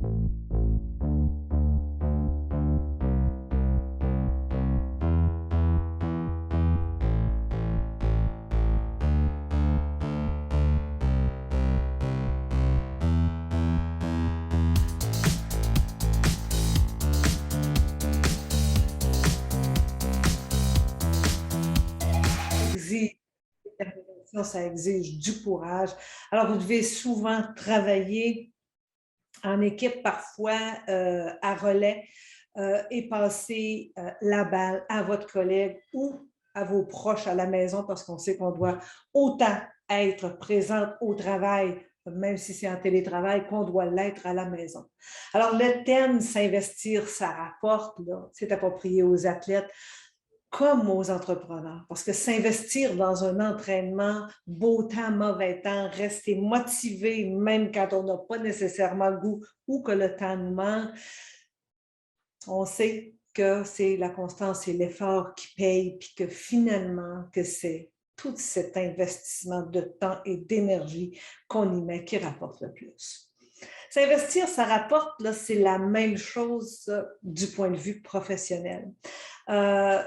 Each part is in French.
Exige détermination, ça exige du courage. Alors, vous devez souvent travailler en équipe, parfois à relais, et passer la balle à votre collègue ou à vos proches à la maison parce qu'on sait qu'on doit autant être présente au travail, même si c'est en télétravail, qu'on doit l'être à la maison. Alors, le thème s'investir, ça rapporte, c'est approprié aux athlètes comme aux entrepreneurs, parce que s'investir dans un entraînement, beau temps, mauvais temps, rester motivé même quand on n'a pas nécessairement le goût ou que le temps nous manque, on sait que c'est la constance et l'effort qui payent, puis que finalement, que c'est tout cet investissement de temps et d'énergie qu'on y met qui rapporte le plus. S'investir, ça rapporte, là, c'est la même chose du point de vue professionnel.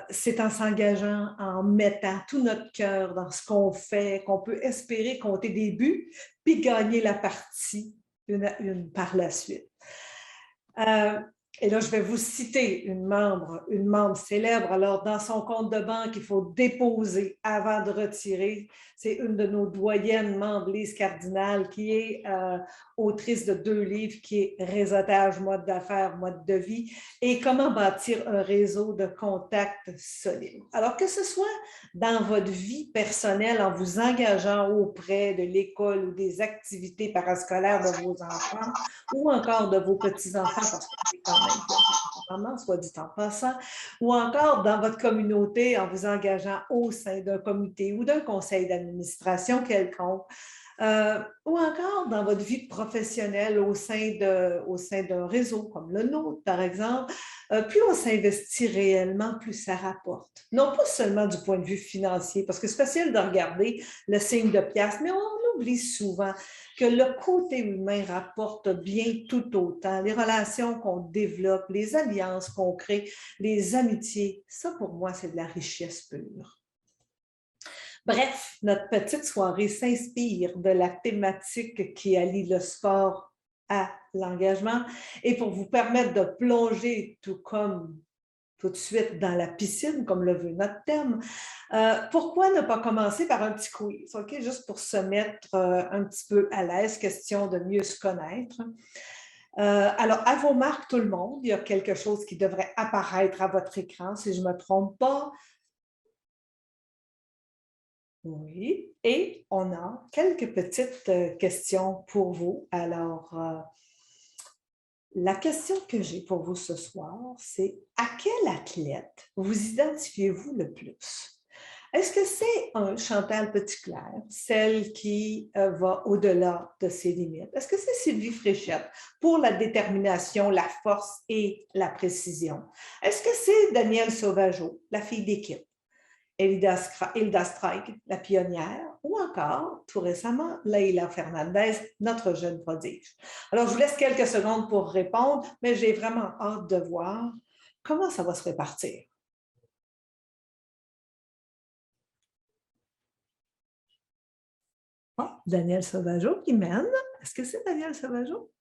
C'est en s'engageant, en mettant tout notre cœur dans ce qu'on fait, qu'on peut espérer compter des buts, puis gagner la partie une par la suite. Et là, je vais vous citer une membre célèbre. Alors, dans son compte de banque, il faut déposer avant de retirer. C'est une de nos doyennes membres, Lise Cardinal, qui est autrice de 2 livres, qui est Réseautage, mode d'affaires, mode de vie, et comment bâtir un réseau de contacts solides. Alors, que ce soit dans votre vie personnelle, en vous engageant auprès de l'école ou des activités parascolaires de vos enfants, ou encore de vos petits-enfants, parce que c'est quand même soit dit en passant, ou encore dans votre communauté en vous engageant au sein d'un comité ou d'un conseil d'administration quelconque, ou encore dans votre vie professionnelle au sein d'un réseau comme le nôtre, par exemple, plus on s'investit réellement, plus ça rapporte. Non pas seulement du point de vue financier, parce que c'est facile de regarder le signe de pièce, mais on oublie souvent que le côté humain rapporte bien tout autant. Les relations qu'on développe, les alliances qu'on crée, les amitiés, ça pour moi, c'est de la richesse pure. Bref, notre petite soirée s'inspire de la thématique qui allie le sport à l'engagement et pour vous permettre de plonger tout de suite dans la piscine, comme le veut notre thème. Pourquoi ne pas commencer par un petit quiz, OK? Juste pour se mettre un petit peu à l'aise, question de mieux se connaître. Alors, à vos marques, tout le monde, il y a quelque chose qui devrait apparaître à votre écran, si je ne me trompe pas. Oui, et on a quelques petites questions pour vous. Alors, la question que j'ai pour vous ce soir, c'est à quel athlète vous identifiez-vous le plus? Est-ce que c'est un Chantal Petitclerc, celle qui va au-delà de ses limites? Est-ce que c'est Sylvie Fréchette pour la détermination, la force et la précision? Est-ce que c'est Danielle Sauvageau, la fille d'équipe? Hilda Streich, la pionnière, ou encore, tout récemment, Leila Fernandez, notre jeune prodige. Alors, je vous laisse quelques secondes pour répondre, mais j'ai vraiment hâte de voir comment ça va se répartir. Oh, Daniel Sauvageau qui mène. Est-ce que c'est Daniel Sauvageau?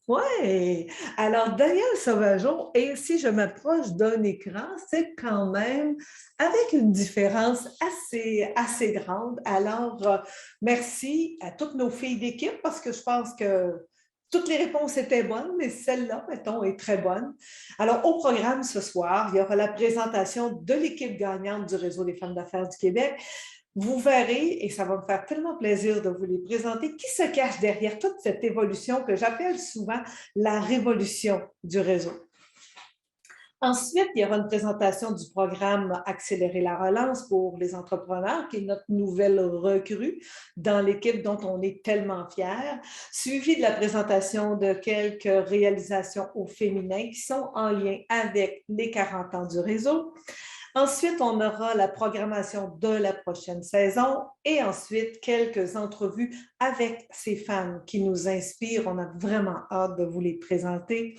Oui, alors Daniel Sauvageau, et si je m'approche d'un écran, c'est quand même avec une différence assez grande. Alors, merci à toutes nos filles d'équipe parce que je pense que toutes les réponses étaient bonnes, mais celle-là, mettons, est très bonne. Alors, au programme ce soir, il y aura la présentation de l'équipe gagnante du Réseau des femmes d'affaires du Québec. Vous verrez, et ça va me faire tellement plaisir de vous les présenter, qui se cache derrière toute cette évolution que j'appelle souvent la révolution du réseau. Ensuite, il y aura une présentation du programme Accélérer la relance pour les entrepreneurs, qui est notre nouvelle recrue dans l'équipe dont on est tellement fiers, suivi de la présentation de quelques réalisations au féminin qui sont en lien avec les 40 ans du réseau. Ensuite, on aura la programmation de la prochaine saison et ensuite quelques entrevues avec ces femmes qui nous inspirent. On a vraiment hâte de vous les présenter.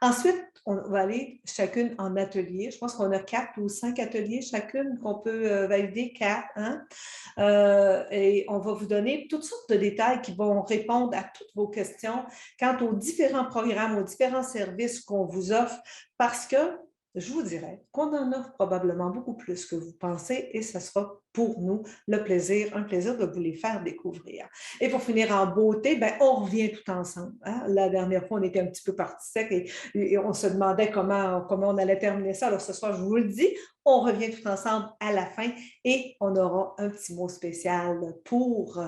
Ensuite, on va aller chacune en atelier. Je pense qu'on a 4 ou 5 ateliers chacune qu'on peut valider, 4. Hein? Et on va vous donner toutes sortes de détails qui vont répondre à toutes vos questions quant aux différents programmes, aux différents services qu'on vous offre parce que je vous dirais qu'on en offre probablement beaucoup plus que vous pensez et ce sera pour nous le plaisir, un plaisir de vous les faire découvrir. Et pour finir en beauté, ben, on revient tout ensemble. Hein? La dernière fois, on était un petit peu parti sec et on se demandait comment on allait terminer ça. Alors ce soir, je vous le dis, on revient tout ensemble à la fin et on aura un petit mot spécial pour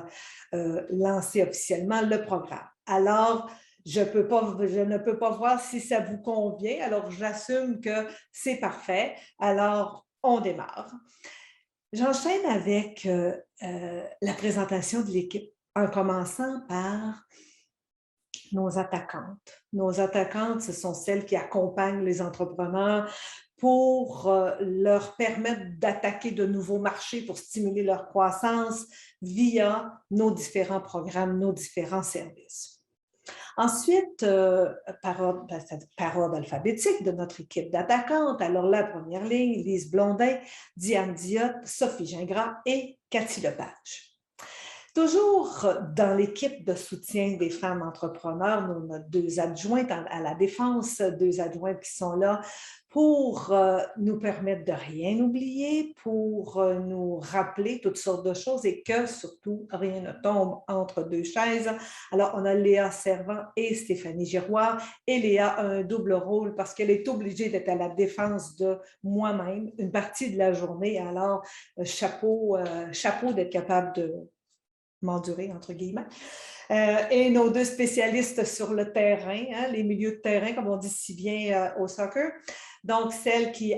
lancer officiellement le programme. Alors, je ne peux pas voir si ça vous convient, alors j'assume que c'est parfait. Alors, on démarre. J'enchaîne avec la présentation de l'équipe, en commençant par nos attaquantes. Nos attaquantes, ce sont celles qui accompagnent les entrepreneurs pour leur permettre d'attaquer de nouveaux marchés, pour stimuler leur croissance via nos différents programmes, nos différents services. Ensuite, par ordre alphabétique de notre équipe d'attaquantes. Alors, la première ligne, Lise Blondin, Diane Diotte, Sophie Gingras et Cathy Lepage. Toujours dans l'équipe de soutien des femmes entrepreneurs, nous avons 2 adjointes à la défense, 2 adjointes qui sont là pour nous permettre de rien oublier, pour nous rappeler toutes sortes de choses et que surtout rien ne tombe entre 2 chaises. Alors, on a Léa Servant et Stéphanie Giroir et Léa a un double rôle parce qu'elle est obligée d'être à la défense de moi-même une partie de la journée. Alors, chapeau d'être capable de m'endurer, entre guillemets. Et nos 2 spécialistes sur le terrain, hein, les milieux de terrain, comme on dit si bien au soccer. Donc, celle qui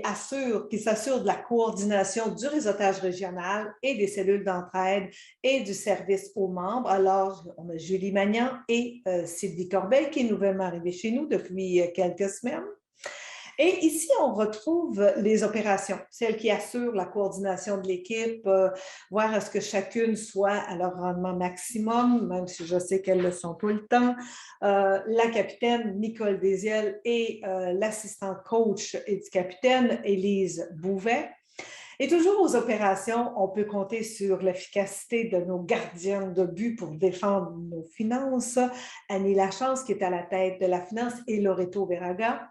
s'assure de la coordination du réseautage régional et des cellules d'entraide et du service aux membres. Alors, on a Julie Magnan et Sylvie Corbeil qui est nouvellement arrivée chez nous depuis quelques semaines. Et ici, on retrouve les opérations, celles qui assurent la coordination de l'équipe, voir à ce que chacune soit à leur rendement maximum, même si je sais qu'elles le sont tout le temps. La capitaine Nicole Désiel et l'assistante coach et du capitaine Élise Bouvet. Et toujours aux opérations, on peut compter sur l'efficacité de nos gardiennes de but pour défendre nos finances. Annie Lachance, qui est à la tête de la finance, et Loreto Verraga.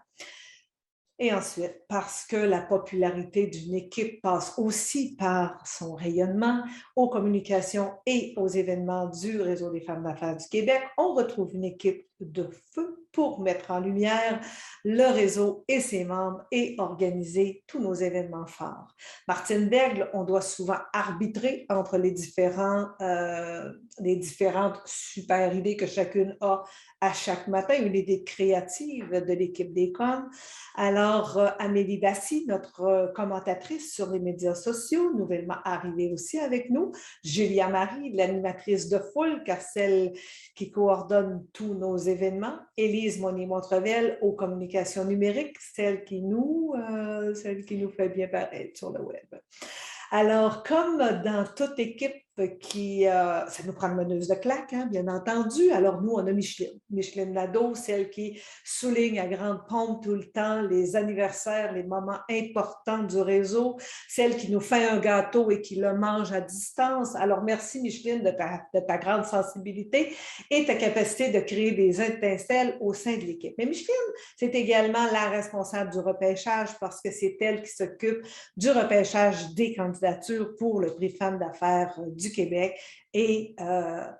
Et ensuite, parce que la popularité d'une équipe passe aussi par son rayonnement aux communications et aux événements du Réseau des femmes d'affaires du Québec, on retrouve une équipe de feu pour mettre en lumière le réseau et ses membres et organiser tous nos événements forts. Martine Bègle, on doit souvent arbitrer entre les différentes super idées que chacune a à chaque matin, une idée créative de l'équipe des coms. Alors, Amélie Dassy, notre commentatrice sur les médias sociaux, nouvellement arrivée aussi avec nous. Julia Marie, l'animatrice de foule, car celle qui coordonne tous nos événements. Élise Monnier-Montrevel aux communications numériques, celle qui nous fait bien paraître sur le web. Alors, comme dans toute équipe ça nous prend une meneuse de claque, hein, bien entendu. Alors, nous, on a Micheline Nadeau, celle qui souligne à grande pompe tout le temps les anniversaires, les moments importants du réseau, celle qui nous fait un gâteau et qui le mange à distance. Alors, merci Micheline de ta grande sensibilité et ta capacité de créer des étincelles au sein de l'équipe. Mais Micheline, c'est également la responsable du repêchage parce que c'est elle qui s'occupe du repêchage des candidatures pour le prix Femmes d'affaires du Québec et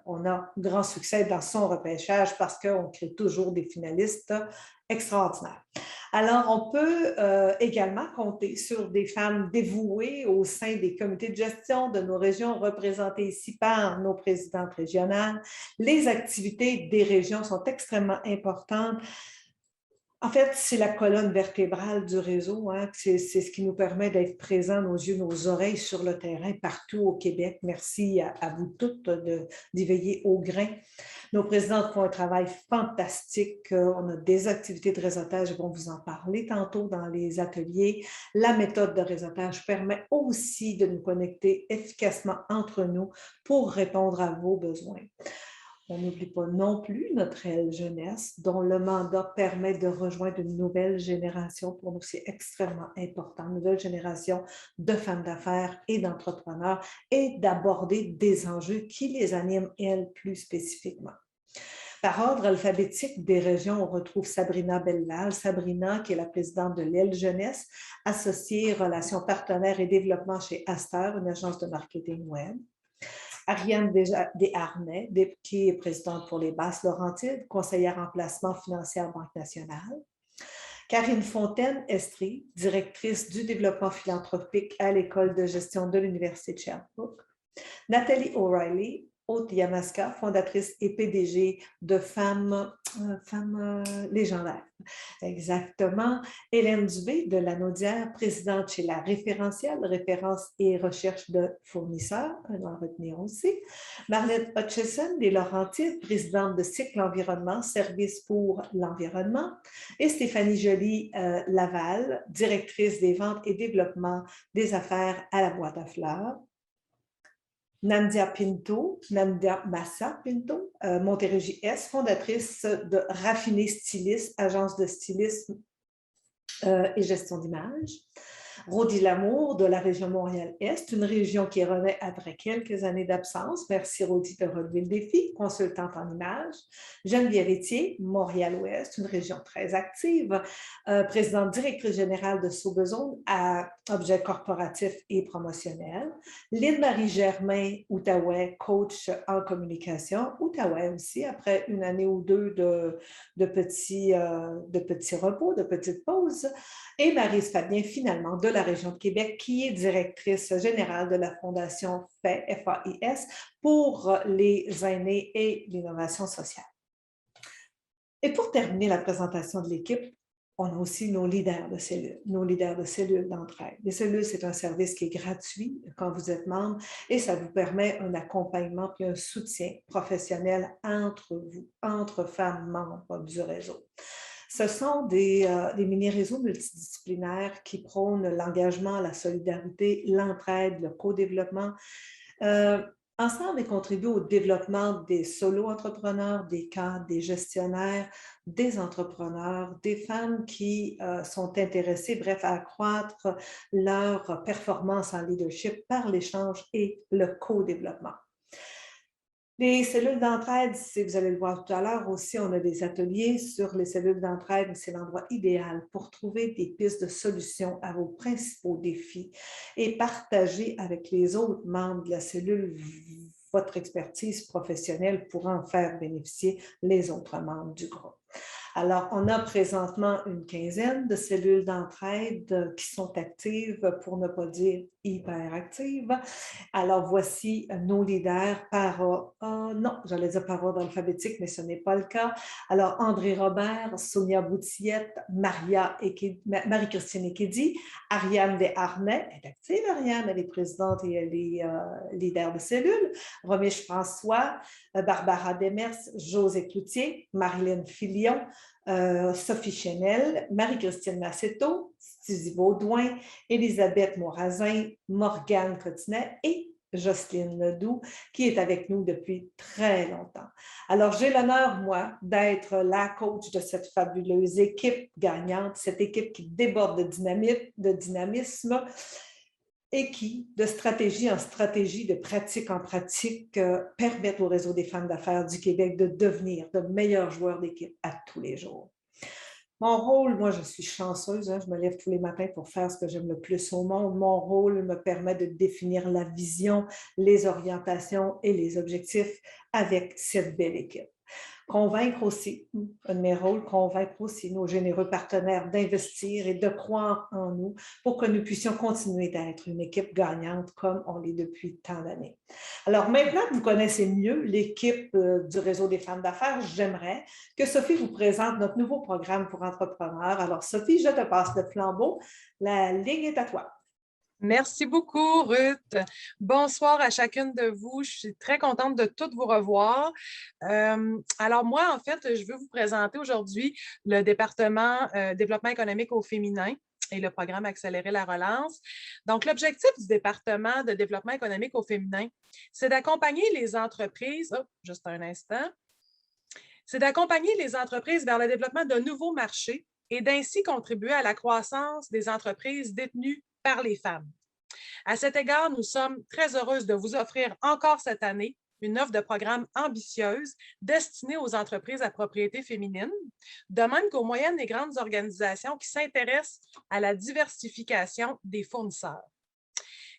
on a grand succès dans son repêchage parce qu'on crée toujours des finalistes extraordinaires. Alors, on peut également compter sur des femmes dévouées au sein des comités de gestion de nos régions représentées ici par nos présidentes régionales. Les activités des régions sont extrêmement importantes. En fait, c'est la colonne vertébrale du réseau, hein. C'est ce qui nous permet d'être présents, nos yeux, nos oreilles sur le terrain partout au Québec. Merci à vous toutes d'y veiller au grain. Nos présidents font un travail fantastique. On a des activités de réseautage, ils vont vous en parler tantôt dans les ateliers. La méthode de réseautage permet aussi de nous connecter efficacement entre nous pour répondre à vos besoins. On n'oublie pas non plus notre réelle jeunesse, dont le mandat permet de rejoindre une nouvelle génération. Pour nous, c'est extrêmement important, une nouvelle génération de femmes d'affaires et d'entrepreneurs et d'aborder des enjeux qui les animent, elles, plus spécifiquement. Par ordre alphabétique des régions, on retrouve Sabrina Belval. Sabrina, qui est la présidente de l'aile jeunesse, associée relations partenaires et développement chez Aster, une agence de marketing web. Ariane Desharnais, qui est présidente pour les Basses-Laurentides, conseillère en placement financier à Banque nationale. Karine Fontaine-Estrie, directrice du développement philanthropique à l'École de gestion de l'Université de Sherbrooke. Nathalie O'Reilly, Haute-Yamaska, fondatrice et PDG de Femmes légendaires. Exactement. Hélène Dubé de la Naudière, présidente chez la Référentielle, référence et recherche de fournisseurs, à en retenir aussi. Marlène Hutchison des Laurentides, présidente de Cycle Environnement, service pour l'environnement. Et Stéphanie Joly-Laval, directrice des ventes et développement des affaires à la boîte à fleurs. Nandia Massa Pinto, Montérégie-Est, fondatrice de Raffiné Styliste, agence de stylisme et gestion d'image. Rodi Lamour de la région Montréal-Est, une région qui renaît après quelques années d'absence. Merci Rodi de relever le défi, consultante en images. Geneviève Etier, Montréal-Ouest, une région très active, présidente directrice générale de Saubezone à objets corporatifs et promotionnels. Lynne-Marie Germain, Outaouais, coach en communication. Outaouais aussi, après une année ou deux de petits repos, de petites pauses. Et Maryse Fabien, finalement, de la région de Québec, qui est directrice générale de la Fondation FAIS, FAIS, pour les aînés et l'innovation sociale. Et pour terminer la présentation de l'équipe, on a aussi nos leaders de cellules d'entraide. Les cellules, c'est un service qui est gratuit quand vous êtes membre et ça vous permet un accompagnement et un soutien professionnel entre vous, entre femmes membres du réseau. Ce sont des mini-réseaux multidisciplinaires qui prônent l'engagement, la solidarité, l'entraide, le co-développement. Ensemble, ils contribuent au développement des solo-entrepreneurs, des cadres, des gestionnaires, des entrepreneurs, des femmes qui sont intéressées, bref, à accroître leur performance en leadership par l'échange et le co-développement. Les cellules d'entraide, si vous allez le voir tout à l'heure aussi, on a des ateliers sur les cellules d'entraide. C'est l'endroit idéal pour trouver des pistes de solutions à vos principaux défis et partager avec les autres membres de la cellule votre expertise professionnelle pour en faire bénéficier les autres membres du groupe. Alors, on a présentement une quinzaine de cellules d'entraide qui sont actives, pour ne pas dire hyper actives. Alors, voici nos leaders par non, j'allais dire par ordre alphabétique, mais ce n'est pas le cas. Alors, André Robert, Sonia Boutillette, Marie-Christine Ekedi, Ariane Desharnais, elle est active, Ariane, elle est présidente et elle est leader de cellule, Romiche François, Barbara Demers, José Cloutier, Marilyn Filion, Sophie Chenel, Marie-Christine Massetto, Suzy Baudouin, Elisabeth Morazin, Morgane Cotinet et Jocelyne Ledoux, qui est avec nous depuis très longtemps. Alors, j'ai l'honneur, moi, d'être la coach de cette fabuleuse équipe gagnante, cette équipe qui déborde de dynamisme et qui, de stratégie en stratégie, de pratique en pratique, permettent au réseau des femmes d'affaires du Québec de devenir de meilleurs joueurs d'équipe à tous les jours. Mon rôle, moi, je suis chanceuse, hein, je me lève tous les matins pour faire ce que j'aime le plus au monde. Mon rôle me permet de définir la vision, les orientations et les objectifs avec cette belle équipe. Convaincre aussi, un de mes rôles, convaincre aussi nos généreux partenaires d'investir et de croire en nous pour que nous puissions continuer d'être une équipe gagnante comme on l'est depuis tant d'années. Alors maintenant que vous connaissez mieux l'équipe du Réseau des femmes d'affaires, j'aimerais que Sophie vous présente notre nouveau programme pour entrepreneurs. Alors Sophie, je te passe le flambeau. La ligne est à toi. Merci beaucoup, Ruth. Bonsoir à chacune de vous. Je suis très contente de toutes vous revoir. Alors moi, en fait, je veux vous présenter aujourd'hui le département développement économique au féminin et le programme Accélérer la relance. Donc, l'objectif du département de développement économique au féminin, c'est d'accompagner les entreprises, juste un instant, c'est d'accompagner les entreprises vers le développement de nouveaux marchés et d'ainsi contribuer à la croissance des entreprises détenues par les femmes. À cet égard, nous sommes très heureuses de vous offrir encore cette année une offre de programme ambitieuse destinée aux entreprises à propriété féminine, de même qu'aux moyennes et grandes organisations qui s'intéressent à la diversification des fournisseurs.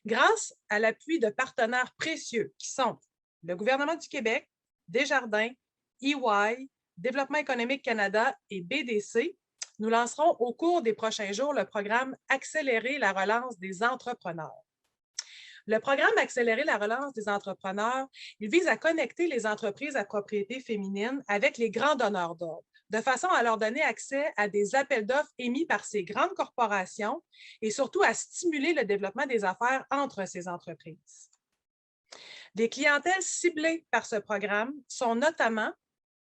Grâce à l'appui de partenaires précieux qui sont le gouvernement du Québec, Desjardins, EY, Développement économique Canada et BDC, nous lancerons au cours des prochains jours le programme Accélérer la relance des entrepreneurs. Le programme Accélérer la relance des entrepreneurs, il vise à connecter les entreprises à propriété féminine avec les grands donneurs d'ordre, de façon à leur donner accès à des appels d'offres émis par ces grandes corporations et surtout à stimuler le développement des affaires entre ces entreprises. Les clientèles ciblées par ce programme sont notamment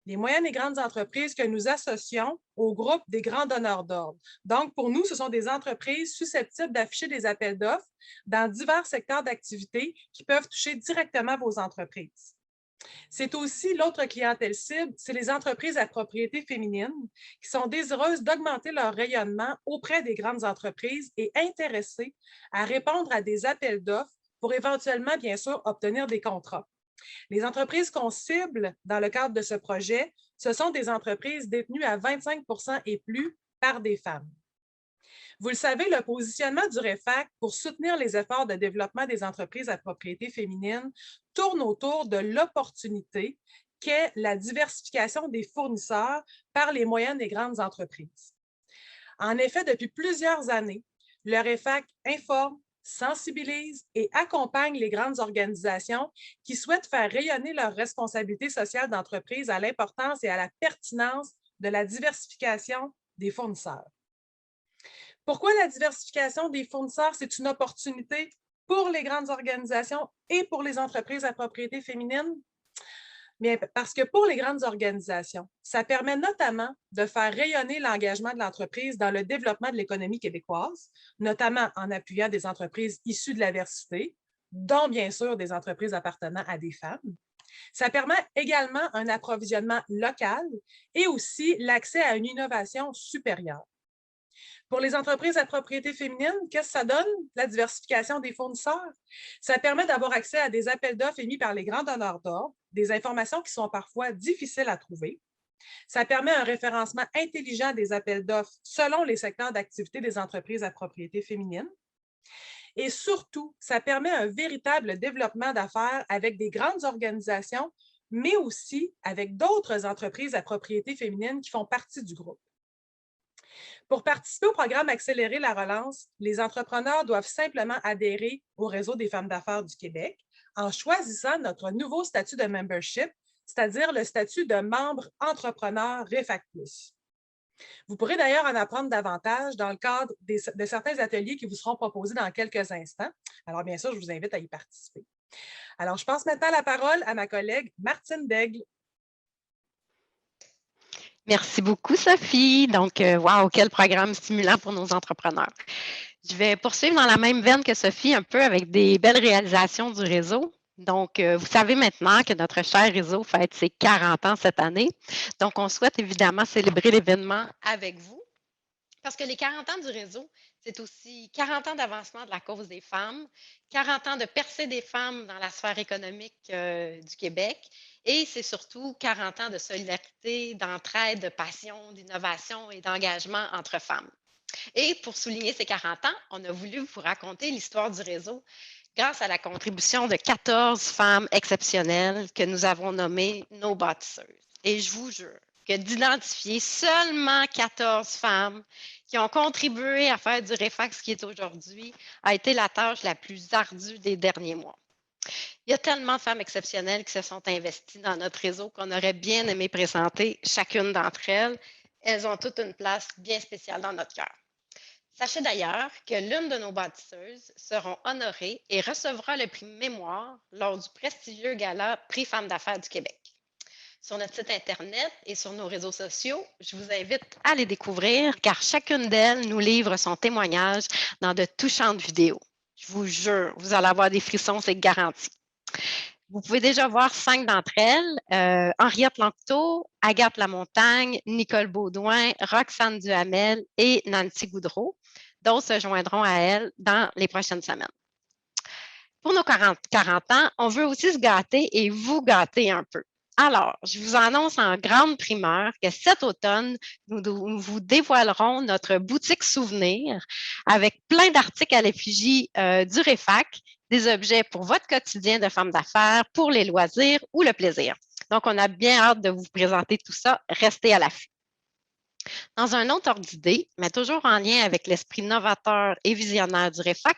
les moyennes et grandes entreprises que nous associons au groupe des grands donneurs d'ordre. Donc, pour nous, ce sont des entreprises susceptibles d'afficher des appels d'offres dans divers secteurs d'activité qui peuvent toucher directement vos entreprises. C'est aussi l'autre clientèle cible, c'est les entreprises à propriété féminine qui sont désireuses d'augmenter leur rayonnement auprès des grandes entreprises et intéressées à répondre à des appels d'offres pour éventuellement, bien sûr, obtenir des contrats. Les entreprises qu'on cible dans le cadre de ce projet, ce sont des entreprises détenues à 25 et plus par des femmes. Vous le savez, le positionnement du REFAC pour soutenir les efforts de développement des entreprises à propriété féminine tourne autour de l'opportunité qu'est la diversification des fournisseurs par les moyennes et grandes entreprises. En effet, depuis plusieurs années, le REFAC informe, sensibilise et accompagne les grandes organisations qui souhaitent faire rayonner leurs responsabilités sociales d'entreprise à l'importance et à la pertinence de la diversification des fournisseurs. Pourquoi la diversification des fournisseurs, c'est une opportunité pour les grandes organisations et pour les entreprises à propriété féminine? Bien, parce que pour les grandes organisations, ça permet notamment de faire rayonner l'engagement de l'entreprise dans le développement de l'économie québécoise, notamment en appuyant des entreprises issues de la diversité, dont bien sûr des entreprises appartenant à des femmes. Ça permet également un approvisionnement local et aussi l'accès à une innovation supérieure. Pour les entreprises à propriété féminine, qu'est-ce que ça donne, la diversification des fournisseurs? Ça permet d'avoir accès à des appels d'offres émis par les grands donneurs d'ordre, des informations qui sont parfois difficiles à trouver. Ça permet un référencement intelligent des appels d'offres selon les secteurs d'activité des entreprises à propriété féminine. Et surtout, ça permet un véritable développement d'affaires avec des grandes organisations, mais aussi avec d'autres entreprises à propriété féminine qui font partie du groupe. Pour participer au programme Accélérer la relance, les entrepreneurs doivent simplement adhérer au Réseau des femmes d'affaires du Québec en choisissant notre nouveau statut de membership, c'est-à-dire le statut de membre entrepreneur REFAC+. Vous pourrez d'ailleurs en apprendre davantage dans le cadre de certains ateliers qui vous seront proposés dans quelques instants. Alors, bien sûr, je vous invite à y participer. Alors, je passe maintenant la parole à ma collègue Martine Daigle. Merci beaucoup, Sophie. Donc, wow, quel programme stimulant pour nos entrepreneurs. Je vais poursuivre dans la même veine que Sophie, un peu avec des belles réalisations du réseau. Donc, vous savez maintenant que notre cher réseau fête ses 40 ans cette année. Donc, on souhaite évidemment célébrer l'événement avec vous. Parce que les 40 ans du réseau, c'est aussi 40 ans d'avancement de la cause des femmes, 40 ans de percée des femmes dans la sphère économique du Québec et c'est surtout 40 ans de solidarité, d'entraide, de passion, d'innovation et d'engagement entre femmes. Et pour souligner ces 40 ans, on a voulu vous raconter l'histoire du réseau grâce à la contribution de 14 femmes exceptionnelles que nous avons nommées nos bâtisseuses. Et je vous jure que d'identifier seulement 14 femmes qui ont contribué à faire du REFAC ce qui est aujourd'hui a été la tâche la plus ardue des derniers mois. Il y a tellement de femmes exceptionnelles qui se sont investies dans notre réseau qu'on aurait bien aimé présenter chacune d'entre elles. Elles ont toute une place bien spéciale dans notre cœur. Sachez d'ailleurs que l'une de nos bâtisseuses sera honorée et recevra le prix Mémoire lors du prestigieux gala Prix Femmes d'affaires du Québec. Sur notre site Internet et sur nos réseaux sociaux, je vous invite à les découvrir car chacune d'elles nous livre son témoignage dans de touchantes vidéos. Je vous jure, vous allez avoir des frissons, c'est garanti. Vous pouvez déjà voir 5 d'entre elles, Henriette Lanctot, Agathe Lamontagne, Nicole Baudouin, Roxane Duhamel et Nancy Goudreau. D'autres se joindront à elles dans les prochaines semaines. Pour nos 40 ans, on veut aussi se gâter et vous gâter un peu. Alors, je vous annonce en grande primeur que cet automne, nous vous dévoilerons notre boutique souvenir avec plein d'articles à l'effigie du REFAC, des objets pour votre quotidien de femme d'affaires, pour les loisirs ou le plaisir. Donc, on a bien hâte de vous présenter tout ça. Restez à l'affût. Dans un autre ordre d'idée, mais toujours en lien avec l'esprit novateur et visionnaire du REFAC,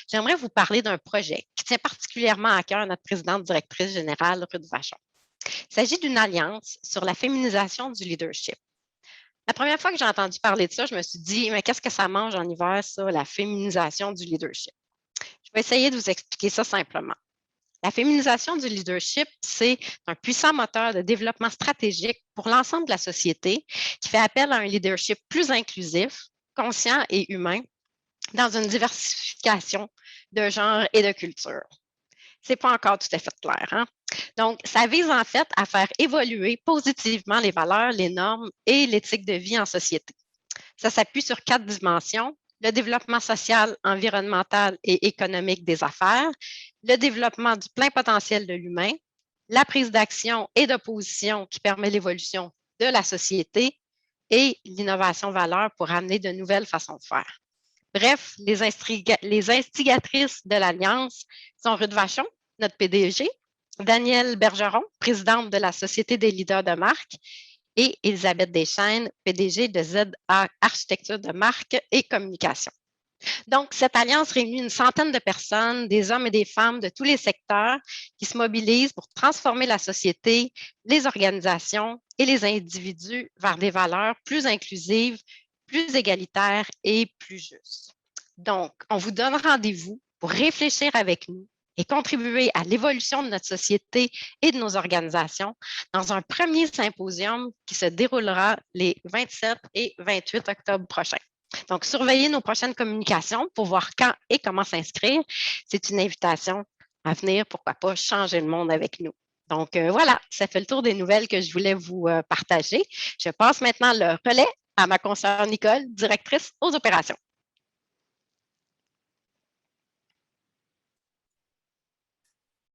j'aimerais vous parler d'un projet qui tient particulièrement à cœur notre présidente directrice générale, Ruth Vachon. Il s'agit d'une alliance sur la féminisation du leadership. La première fois que j'ai entendu parler de ça, je me suis dit, mais qu'est-ce que ça mange en hiver, ça, la féminisation du leadership? Je vais essayer de vous expliquer ça simplement. La féminisation du leadership, c'est un puissant moteur de développement stratégique pour l'ensemble de la société qui fait appel à un leadership plus inclusif, conscient et humain dans une diversification de genres et de cultures. Ce n'est pas encore tout à fait clair. Hein? Donc, ça vise en fait à faire évoluer positivement les valeurs, les normes et l'éthique de vie en société. Ça s'appuie sur 4 dimensions: le développement social, environnemental et économique des affaires, le développement du plein potentiel de l'humain, la prise d'action et de position qui permet l'évolution de la société et l'innovation valeur pour amener de nouvelles façons de faire. Bref, les instigatrices de l'Alliance sont Ruth Vachon, notre PDG, Danielle Bergeron, présidente de la Société des leaders de marque, et Elisabeth Deschênes, PDG de ZA Architecture de marque et communication. Donc, cette alliance réunit une centaine de personnes, des hommes et des femmes de tous les secteurs qui se mobilisent pour transformer la société, les organisations et les individus vers des valeurs plus inclusives, plus égalitaires et plus justes. Donc, on vous donne rendez-vous pour réfléchir avec nous et contribuer à l'évolution de notre société et de nos organisations dans un premier symposium qui se déroulera les 27 et 28 octobre prochains. Donc, surveillez nos prochaines communications pour voir quand et comment s'inscrire. C'est une invitation à venir, pourquoi pas, changer le monde avec nous. Donc, voilà, ça fait le tour des nouvelles que je voulais vous partager. Je passe maintenant le relais à ma consoeur Nicole, directrice aux opérations.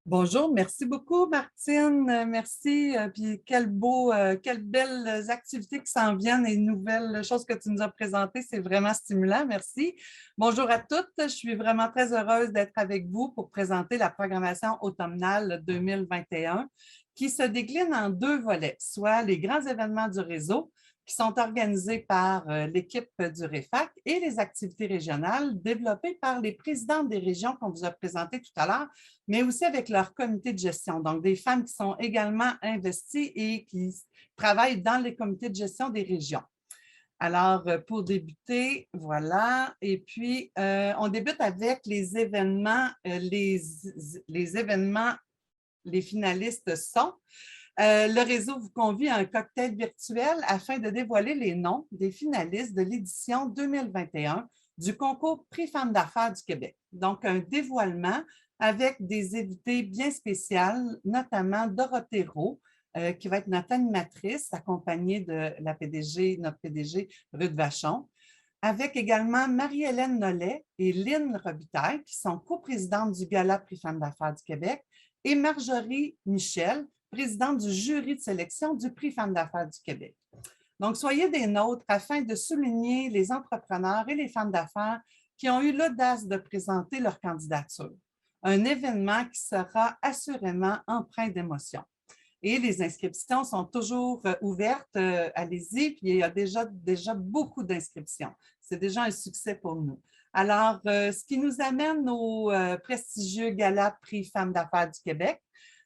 Bonjour, merci beaucoup Martine, merci. Puis quelles belles activités qui s'en viennent et nouvelles choses que tu nous as présentées, c'est vraiment stimulant, merci. Bonjour à toutes, je suis vraiment très heureuse d'être avec vous pour présenter la programmation automnale 2021 qui se décline en 2 volets, soit les grands événements du réseau qui sont organisés par l'équipe du REFAC et les activités régionales développées par les présidentes des régions qu'on vous a présentées tout à l'heure, mais aussi avec leur comité de gestion, donc des femmes qui sont également investies et qui travaillent dans les comités de gestion des régions. Alors, pour débuter, voilà, et puis on débute avec les événements, les finalistes sont. Le réseau vous convie à un cocktail virtuel afin de dévoiler les noms des finalistes de l'édition 2021 du concours Prix Femmes d'affaires du Québec. Donc, un dévoilement avec des invités bien spéciales, notamment Dorothée Roux, qui va être notre animatrice, accompagnée de notre PDG Ruth Vachon, avec également Marie-Hélène Nollet et Lynne Robitaille, qui sont coprésidentes du Gala Prix Femmes d'affaires du Québec, et Marjorie Michel, présidente du jury de sélection du Prix Femmes d'affaires du Québec. Donc, soyez des nôtres afin de souligner les entrepreneurs et les femmes d'affaires qui ont eu l'audace de présenter leur candidature. Un événement qui sera assurément empreint d'émotion. Et les inscriptions sont toujours ouvertes. Allez-y, puis il y a déjà beaucoup d'inscriptions. C'est déjà un succès pour nous. Alors, ce qui nous amène au prestigieux Gala Prix Femmes d'affaires du Québec.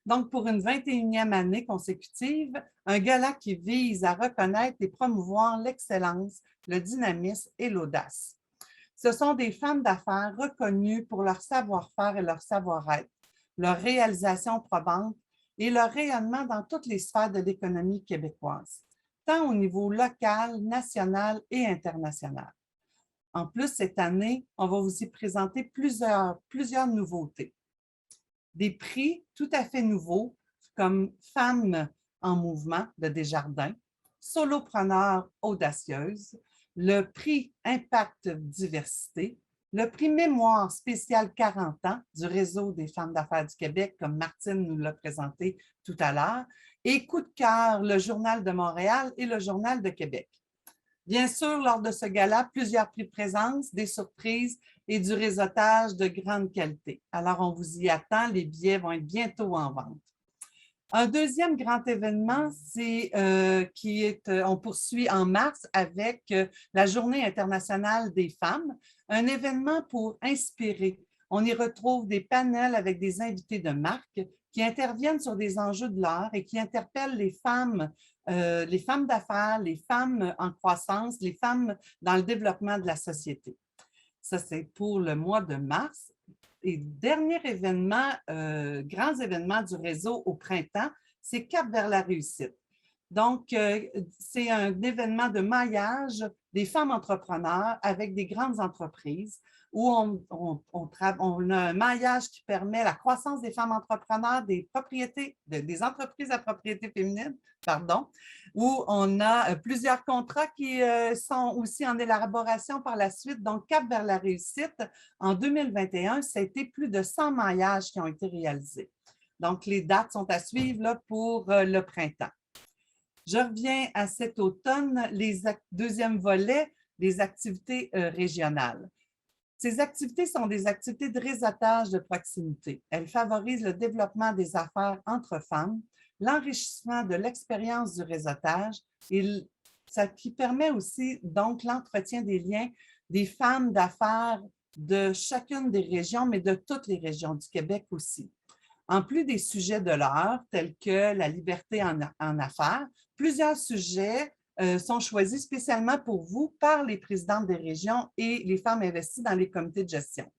Donc, pour une 21e année consécutive, un gala qui vise à reconnaître et promouvoir l'excellence, le dynamisme et l'audace. Ce sont des femmes d'affaires reconnues pour leur savoir-faire et leur savoir-être, leur réalisation probante et leur rayonnement dans toutes les sphères de l'économie québécoise, tant au niveau local, national et international. En plus, cette année, on va vous y présenter plusieurs nouveautés. Des prix tout à fait nouveaux, comme Femmes en mouvement de Desjardins, Solopreneurs audacieuses, le prix Impact Diversité, le prix Mémoire spécial 40 ans du Réseau des femmes d'affaires du Québec, comme Martine nous l'a présenté tout à l'heure, et Coup de cœur, le Journal de Montréal et le Journal de Québec. Bien sûr, lors de ce gala, plusieurs prix de présence, des surprises et du réseautage de grande qualité. Alors, on vous y attend, les billets vont être bientôt en vente. Un deuxième grand événement, on poursuit en mars avec la Journée internationale des femmes, un événement pour inspirer. On y retrouve des panels avec des invités de marque qui interviennent sur des enjeux de l'art et qui interpellent les femmes d'affaires, les femmes en croissance, les femmes dans le développement de la société. Ça, c'est pour le mois de mars. Et dernier événement, grands événements du réseau au printemps, c'est Cap vers la réussite. Donc, c'est un événement de maillage des femmes entrepreneurs avec des grandes entreprises où on a un maillage qui permet la croissance des femmes entrepreneurs, des entreprises à propriété féminine, où on a plusieurs contrats qui sont aussi en élaboration par la suite. Donc, Cap vers la réussite, en 2021, ça a été plus de 100 maillages qui ont été réalisés. Donc, les dates sont à suivre là, pour le printemps. Je reviens à cet automne, deuxième volet, les activités régionales. Ces activités sont des activités de réseautage de proximité. Elles favorisent le développement des affaires entre femmes, l'enrichissement de l'expérience du réseautage et qui permet aussi donc l'entretien des liens des femmes d'affaires de chacune des régions, mais de toutes les régions du Québec aussi. En plus des sujets de l'heure, tels que la liberté en affaires, plusieurs sujets sont choisis spécialement pour vous par les présidentes des régions et les femmes investies dans les comités de gestion.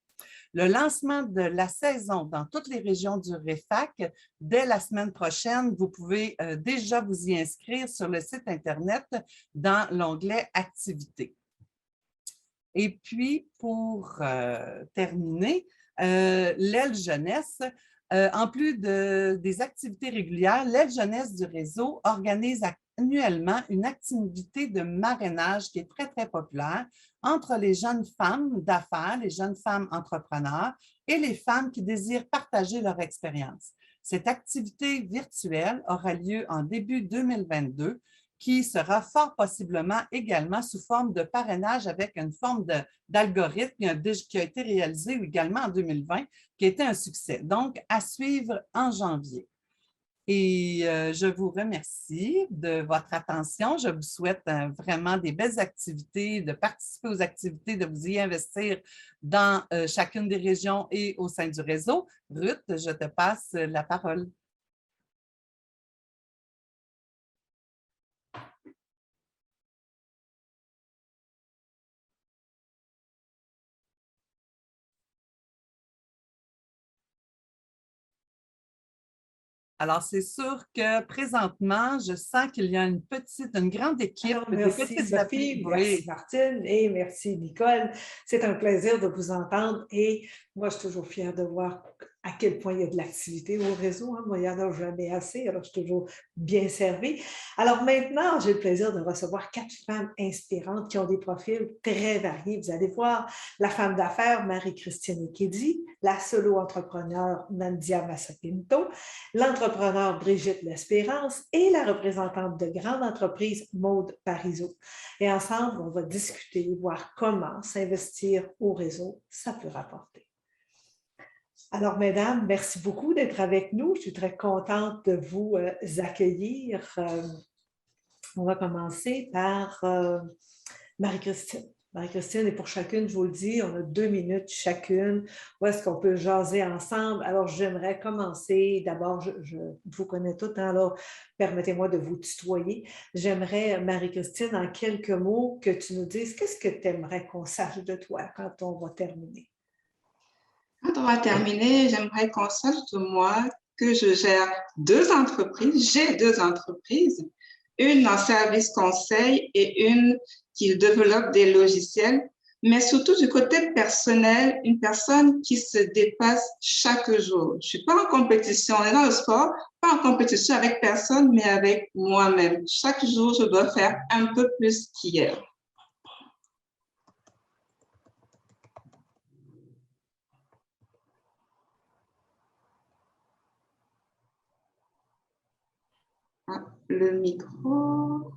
Le lancement de la saison dans toutes les régions du REFAC, dès la semaine prochaine, vous pouvez déjà vous y inscrire sur le site Internet dans l'onglet « Activités ». Et puis, pour terminer, l'aile jeunesse, en plus des activités régulières, l'aile jeunesse du réseau organise annuellement une activité de marrainage qui est très, très populaire entre les jeunes femmes d'affaires, les jeunes femmes entrepreneurs et les femmes qui désirent partager leur expérience. Cette activité virtuelle aura lieu en début 2022, qui sera fort possiblement également sous forme de parrainage avec une forme d'algorithme qui a été réalisé également en 2020, qui était un succès. Donc, à suivre en janvier. Et je vous remercie de votre attention. Je vous souhaite vraiment des belles activités, de participer aux activités, de vous y investir dans chacune des régions et au sein du réseau. Ruth, je te passe la parole. Alors, c'est sûr que présentement, je sens qu'il y a une grande équipe. Alors, merci Sophie, merci Martine et merci Nicole. C'est un plaisir de vous entendre et moi, je suis toujours fière de voir à quel point il y a de l'activité au réseau. Moi, il n'y en a jamais assez, alors je suis toujours bien servie. Alors maintenant, j'ai le plaisir de recevoir 4 femmes inspirantes qui ont des profils très variés. Vous allez voir la femme d'affaires Marie-Christine Ekedi, la solo-entrepreneur Nandia Massapinto, l'entrepreneur Brigitte L'Espérance et la représentante de grande entreprise Maude Parizeau. Et ensemble, on va discuter, voir comment s'investir au réseau, ça peut rapporter. Alors, mesdames, merci beaucoup d'être avec nous. Je suis très contente de vous accueillir. On va commencer par Marie-Christine. Marie-Christine, et pour chacune, je vous le dis, on a 2 minutes chacune. Où est-ce qu'on peut jaser ensemble? Alors, j'aimerais commencer. D'abord, je vous connais toutes, hein, alors permettez-moi de vous tutoyer. J'aimerais, Marie-Christine, en quelques mots, que tu nous dises qu'est-ce que tu aimerais qu'on sache de toi quand on va terminer. Quand on va terminer, j'aimerais qu'on sache de moi que je gère 2 entreprises. J'ai 2 entreprises, une en service conseil et une qui développe des logiciels, mais surtout du côté personnel, une personne qui se dépasse chaque jour. Je suis pas en compétition, on est dans le sport, pas en compétition avec personne, mais avec moi-même. Chaque jour, je dois faire un peu plus qu'hier. Ah, le micro.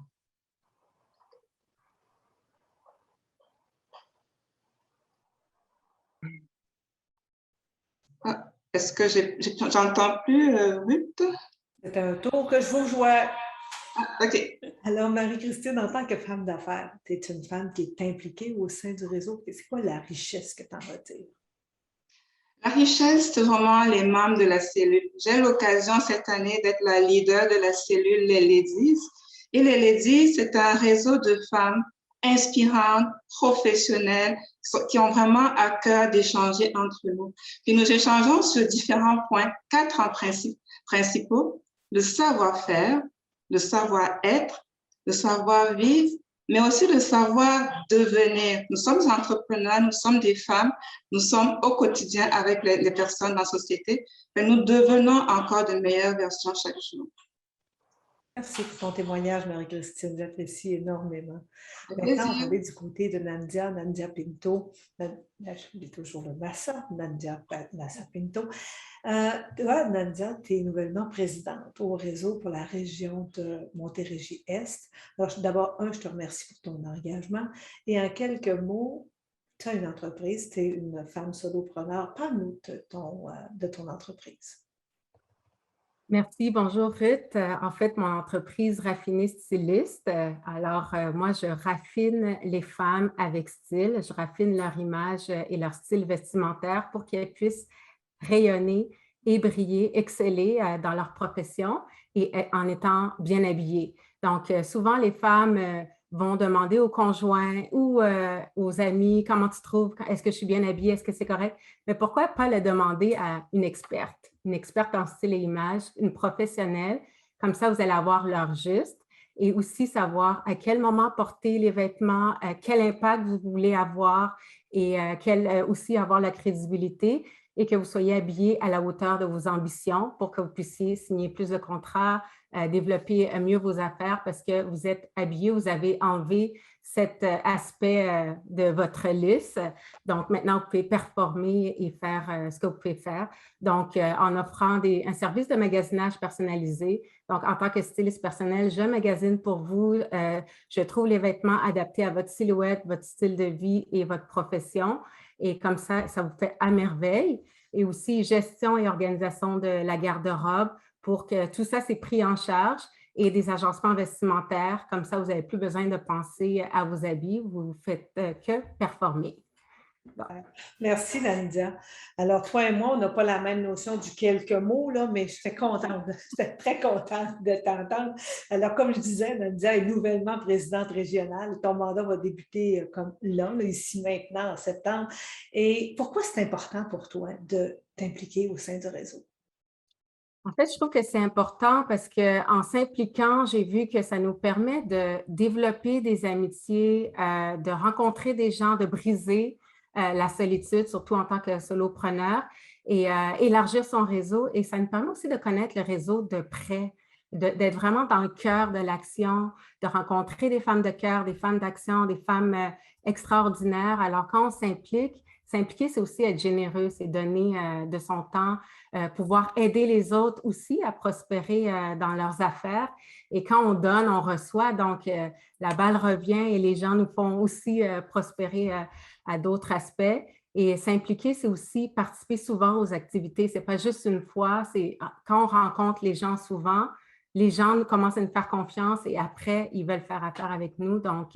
Ah, est-ce que j'entends plus, Ruth? C'est un tour que je vous joue. OK. Alors, Marie-Christine, en tant que femme d'affaires, tu es une femme qui est impliquée au sein du réseau. C'est quoi la richesse que tu en retires? La richesse, c'est vraiment les membres de la cellule. J'ai l'occasion cette année d'être la leader de la cellule Les Ladies. Et les Ladies, c'est un réseau de femmes inspirantes, professionnelles, qui ont vraiment à cœur d'échanger entre nous. Puis nous échangeons sur différents points, 4 en principaux, le savoir-faire, le savoir-être, le savoir-vivre, mais aussi le savoir devenir. Nous sommes entrepreneurs, nous sommes des femmes, nous sommes au quotidien avec les personnes dans la société, mais nous devenons encore de meilleures versions chaque jour. Merci pour ton témoignage, Marie-Christine. J'apprécie énormément. Avec Maintenant, on plaisir. va aller du côté de Nandia Pinto. J'oublie toujours le Massa, Nandia Pinto. Toi, Nandia, tu es nouvellement présidente au réseau pour la région de Montérégie-Est. Alors, d'abord, je te remercie pour ton engagement. Et en quelques mots, tu as une entreprise, tu es une femme solopreneur. Parle-nous de ton entreprise. Merci, bonjour Ruth. En fait, mon entreprise Raffinée Styliste. Moi, je raffine les femmes avec style. Je raffine leur image et leur style vestimentaire pour qu'elles puissent rayonner et briller, exceller dans leur profession et en étant bien habillées. Donc, souvent, les femmes vont demander au conjoint ou aux amis, comment tu trouves, est-ce que je suis bien habillée, est-ce que c'est correct? Mais pourquoi pas le demander à une experte en style et image, une professionnelle, comme ça vous allez avoir l'heure juste et aussi savoir à quel moment porter les vêtements, quel impact vous voulez avoir et aussi avoir la crédibilité et que vous soyez habillé à la hauteur de vos ambitions pour que vous puissiez signer plus de contrats, développer mieux vos affaires parce que vous êtes habillé, vous avez enlevé cet aspect de votre liste. Donc, maintenant, vous pouvez performer et faire ce que vous pouvez faire. Donc, en offrant un service de magasinage personnalisé. Donc, en tant que styliste personnel, je magasine pour vous. Je trouve les vêtements adaptés à votre silhouette, votre style de vie et votre profession. Et comme ça vous fait à merveille. Et aussi, gestion et organisation de la garde-robe pour que tout ça, c'est pris en charge et des agencements vestimentaires. Comme ça, vous n'avez plus besoin de penser à vos habits. Vous ne faites que performer. Bon. Merci, Nandia. Alors, toi et moi, on n'a pas la même notion du quelques mots, là, mais j'étais très contente de t'entendre. Alors, comme je disais, Nandia est nouvellement présidente régionale. Ton mandat va débuter comme là, ici maintenant, en septembre. Et pourquoi c'est important pour toi de t'impliquer au sein du réseau? En fait, je trouve que c'est important parce qu'en s'impliquant, j'ai vu que ça nous permet de développer des amitiés, de rencontrer des gens, de briser la solitude, surtout en tant que solopreneur, et élargir son réseau. Et ça nous permet aussi de connaître le réseau de près, d'être vraiment dans le cœur de l'action, de rencontrer des femmes de cœur, des femmes d'action, des femmes extraordinaires. Alors, quand on s'impliquer, c'est aussi être généreux, c'est donner de son temps, pouvoir aider les autres aussi à prospérer dans leurs affaires. Et quand on donne, on reçoit. Donc, la balle revient et les gens nous font aussi prospérer à d'autres aspects. Et s'impliquer, c'est aussi participer souvent aux activités. Ce n'est pas juste une fois, c'est quand on rencontre les gens souvent, les gens commencent à nous faire confiance et après, ils veulent faire affaire avec nous. Donc,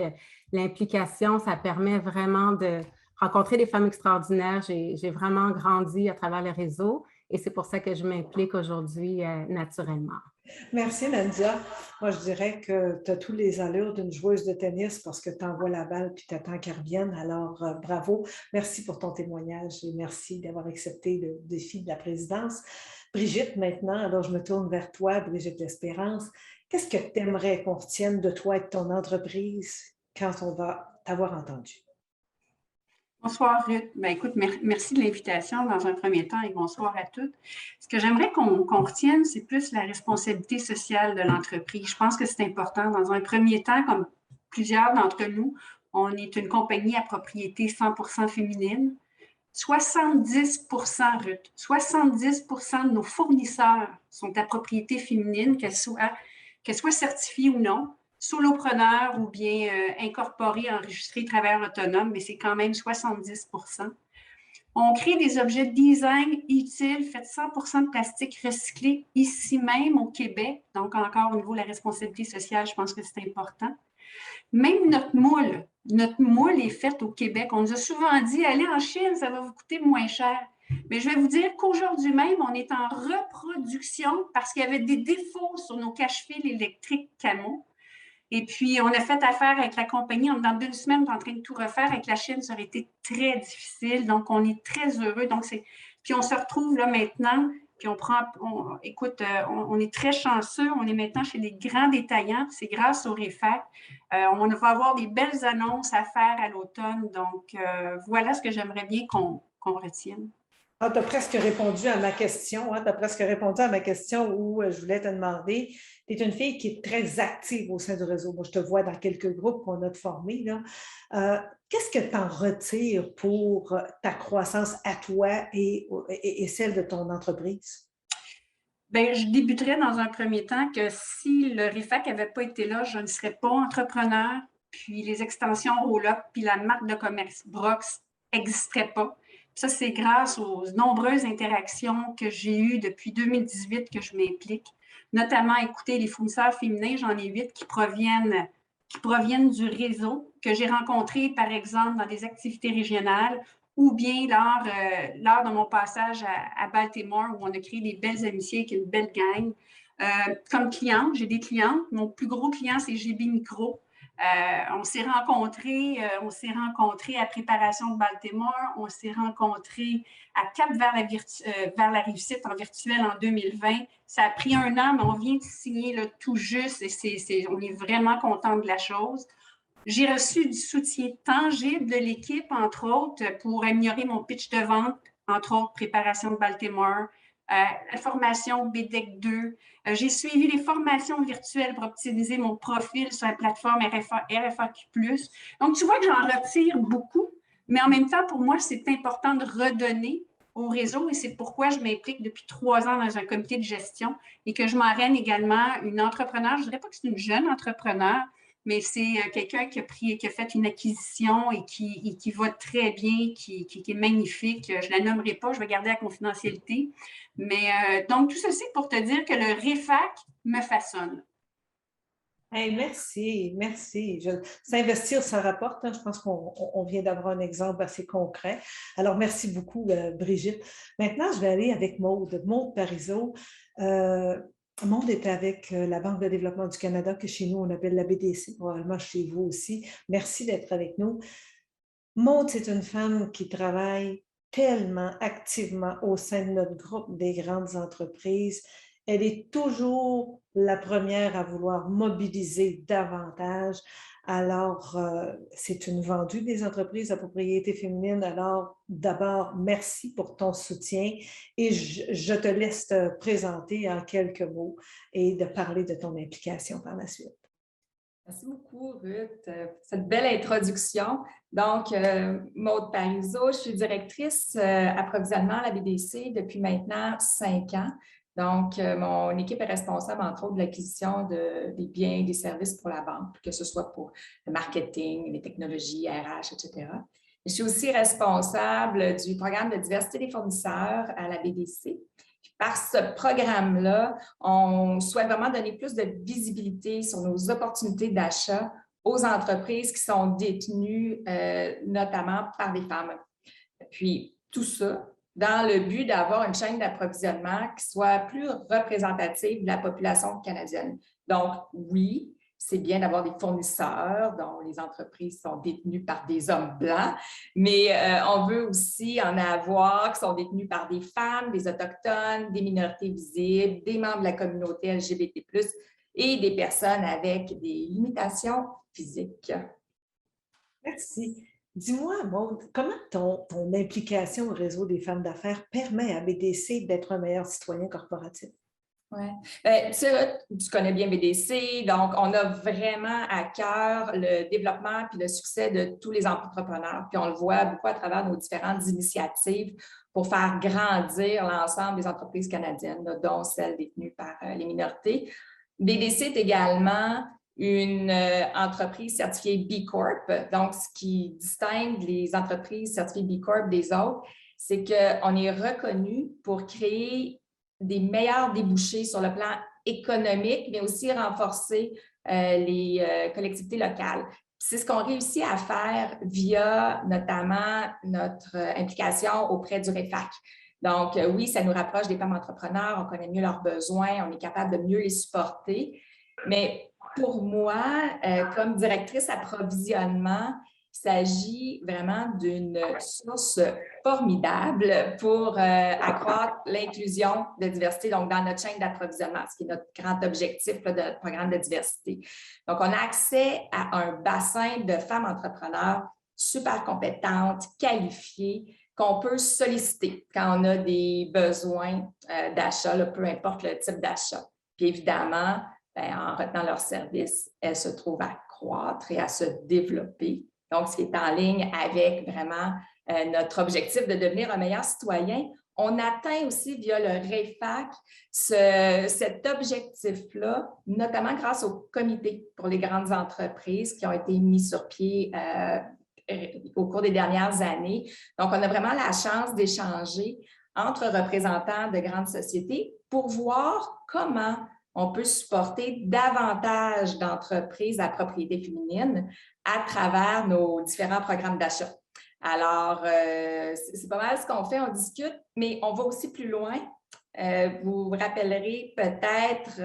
l'implication, ça permet vraiment de rencontrer des femmes extraordinaires. J'ai vraiment grandi à travers les réseaux et c'est pour ça que je m'implique aujourd'hui naturellement. Merci, Nadia. Moi, je dirais que tu as tous les allures d'une joueuse de tennis parce que tu envoies la balle puis tu attends qu'elle revienne. Alors, bravo. Merci pour ton témoignage et merci d'avoir accepté le défi de la présidence. Brigitte, maintenant, alors je me tourne vers toi, Brigitte L'Espérance. Qu'est-ce que tu aimerais qu'on retienne de toi et de ton entreprise quand on va t'avoir entendu? Bonsoir, Ruth. Ben, écoute, merci de l'invitation dans un premier temps et bonsoir à toutes. Ce que j'aimerais qu'on retienne, c'est plus la responsabilité sociale de l'entreprise. Je pense que c'est important. Dans un premier temps, comme plusieurs d'entre nous, on est une compagnie à propriété 100% féminine. 70%, Ruth, 70% de nos fournisseurs sont à propriété féminine, qu'elles soient certifiées ou non, solopreneurs ou bien incorporés, enregistrés, travailleurs autonomes, mais c'est quand même 70%. On crée des objets de design utiles, faits 100% de plastique recyclé ici même au Québec. Donc, encore au niveau de la responsabilité sociale, je pense que c'est important. Même notre moule est faite au Québec. On nous a souvent dit, allez en Chine, ça va vous coûter moins cher. Mais je vais vous dire qu'aujourd'hui même, on est en reproduction parce qu'il y avait des défauts sur nos cache-fils électriques Camo. Et puis, on a fait affaire avec la compagnie. Dans 2 semaines, on est en train de tout refaire. Avec la Chine, ça aurait été très difficile. Donc, on est très heureux. Puis, on se retrouve là maintenant. Puis, on est très chanceux. On est maintenant chez des grands détaillants. C'est grâce au REFAC. On va avoir des belles annonces à faire à l'automne. Donc, voilà ce que j'aimerais bien qu'on retienne. Ah, tu as presque répondu à ma question. Hein? Tu as presque répondu à ma question où je voulais te demander. Tu es une fille qui est très active au sein du réseau. Moi, je te vois dans quelques groupes qu'on a formés. Qu'est-ce que tu en retires pour ta croissance à toi et celle de ton entreprise? Bien, je débuterais dans un premier temps que si le REFAC n'avait pas été là, je ne serais pas entrepreneur. Puis les extensions Roll-Up, puis la marque de commerce Brox n'existeraient pas. Ça, c'est grâce aux nombreuses interactions que j'ai eues depuis 2018 que je m'implique, notamment écouter les fournisseurs féminins, j'en ai 8 qui proviennent du réseau, que j'ai rencontrés, par exemple, dans des activités régionales ou bien lors de mon passage à Baltimore, où on a créé des belles amitiés avec une belle gang. Comme cliente, j'ai des clientes. Mon plus gros client, c'est GB Micro. On s'est rencontrés à Préparation de Baltimore, on s'est rencontrés à Cap vers la réussite en virtuel en 2020. Ça a pris 1 an, mais on vient de signer là, tout juste et on est vraiment content de la chose. J'ai reçu du soutien tangible de l'équipe, entre autres, pour améliorer mon pitch de vente, entre autres, Préparation de Baltimore, la formation BDEC 2. J'ai suivi les formations virtuelles pour optimiser mon profil sur la plateforme RFAQ+. Donc, tu vois que j'en retire beaucoup, mais en même temps, pour moi, c'est important de redonner au réseau et c'est pourquoi je m'implique depuis 3 ans dans un comité de gestion et que je m'arène également une entrepreneur. Je ne dirais pas que c'est une jeune entrepreneur, mais c'est quelqu'un qui a fait une acquisition et qui va très bien, qui est magnifique. Je ne la nommerai pas, je vais garder la confidentialité. Mais donc, tout ceci pour te dire que le REFAC me façonne. Hey, merci. S'investir, ça rapporte. Hein. Je pense qu'on vient d'avoir un exemple assez concret. Alors, merci beaucoup, Brigitte. Maintenant, je vais aller avec Maude Parizeau. Maude est avec la Banque de développement du Canada, que chez nous, on appelle la BDC, probablement chez vous aussi. Merci d'être avec nous. Maude, c'est une femme qui travaille tellement activement au sein de notre groupe des grandes entreprises. Elle est toujours la première à vouloir mobiliser davantage. Alors, c'est une vendue des entreprises à propriété féminine. Alors, d'abord, merci pour ton soutien et je te laisse te présenter en quelques mots et de parler de ton implication par la suite. Merci beaucoup, Ruth, pour cette belle introduction. Donc, Maude Parizeau, je suis directrice approvisionnement à la BDC depuis maintenant 5 ans. Donc, mon équipe est responsable, entre autres, de l'acquisition des biens et des services pour la banque, que ce soit pour le marketing, les technologies, RH, etc. Je suis aussi responsable du programme de diversité des fournisseurs à la BDC. Par ce programme-là, on souhaite vraiment donner plus de visibilité sur nos opportunités d'achat aux entreprises qui sont détenues notamment par des femmes. Puis tout ça dans le but d'avoir une chaîne d'approvisionnement qui soit plus représentative de la population canadienne. Donc, oui, c'est bien d'avoir des fournisseurs dont les entreprises sont détenues par des hommes blancs, mais on veut aussi en avoir qui sont détenus par des femmes, des autochtones, des minorités visibles, des membres de la communauté LGBT+, et des personnes avec des limitations physiques. Merci. Dis-moi, Maude, comment ton implication au réseau des femmes d'affaires permet à BDC d'être un meilleur citoyen corporatif? Oui. Tu connais bien BDC, donc on a vraiment à cœur le développement puis le succès de tous les entrepreneurs. Puis on le voit beaucoup à travers nos différentes initiatives pour faire grandir l'ensemble des entreprises canadiennes, là, dont celles détenues par les minorités. BDC est également une entreprise certifiée B Corp. Donc, ce qui distingue les entreprises certifiées B Corp des autres, c'est qu'on est reconnu pour créer des meilleurs débouchés sur le plan économique, mais aussi renforcer les collectivités locales. C'est ce qu'on réussit à faire via notamment notre implication auprès du REFAC. Donc, oui, ça nous rapproche des femmes entrepreneurs, on connaît mieux leurs besoins, on est capable de mieux les supporter. Mais pour moi, comme directrice approvisionnement, il s'agit vraiment d'une source formidable pour accroître l'inclusion de diversité donc dans notre chaîne d'approvisionnement, ce qui est notre grand objectif là, de notre programme de diversité. Donc, on a accès à un bassin de femmes entrepreneurs super compétentes, qualifiées, qu'on peut solliciter quand on a des besoins d'achat, peu importe le type d'achat. Puis évidemment, en retenant leurs services, elles se trouvent à croître et à se développer. Donc, ce qui est en ligne avec vraiment notre objectif de devenir un meilleur citoyen. On atteint aussi via le REFAC cet objectif-là, notamment grâce au comité pour les grandes entreprises qui ont été mis sur pied au cours des dernières années. Donc, on a vraiment la chance d'échanger entre représentants de grandes sociétés pour voir comment on peut supporter davantage d'entreprises à propriété féminine à travers nos différents programmes d'achat. Alors, c'est pas mal ce qu'on fait, on discute, mais on va aussi plus loin. Vous vous rappellerez peut-être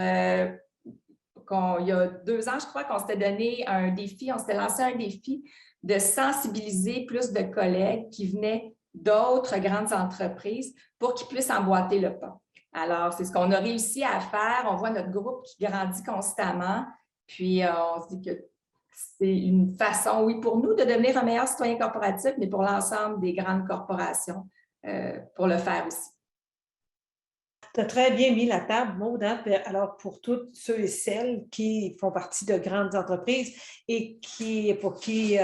qu'il y a 2 ans, je crois, qu'on s'était donné un défi, on s'était lancé un défi de sensibiliser plus de collègues qui venaient d'autres grandes entreprises pour qu'ils puissent emboîter le pas. Alors, c'est ce qu'on a réussi à faire. On voit notre groupe qui grandit constamment. Puis, on se dit que c'est une façon, oui, pour nous de devenir un meilleur citoyen corporatif, mais pour l'ensemble des grandes corporations, pour le faire aussi. Tu as très bien mis la table, Maude. Hein? Alors, pour tous ceux et celles qui font partie de grandes entreprises et pour qui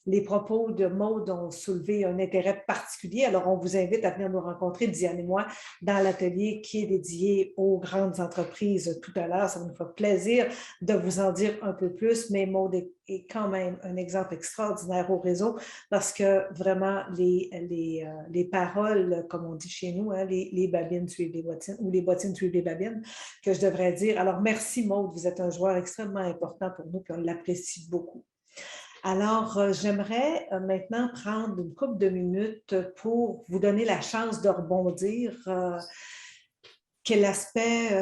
les propos de Maude ont soulevé un intérêt particulier, alors on vous invite à venir nous rencontrer, Diane et moi, dans l'atelier qui est dédié aux grandes entreprises tout à l'heure. Ça va nous faire plaisir de vous en dire un peu plus, mais Maude est quand même un exemple extraordinaire au réseau parce que vraiment, les paroles, comme on dit chez nous, hein, les babines suivent les bottines, ou les bottines suivent les babines, que je devrais dire. Alors, merci Maude, vous êtes un joueur extrêmement important pour nous, puis on l'apprécie beaucoup. Alors, j'aimerais maintenant prendre une couple de minutes pour vous donner la chance de rebondir. Quel aspect,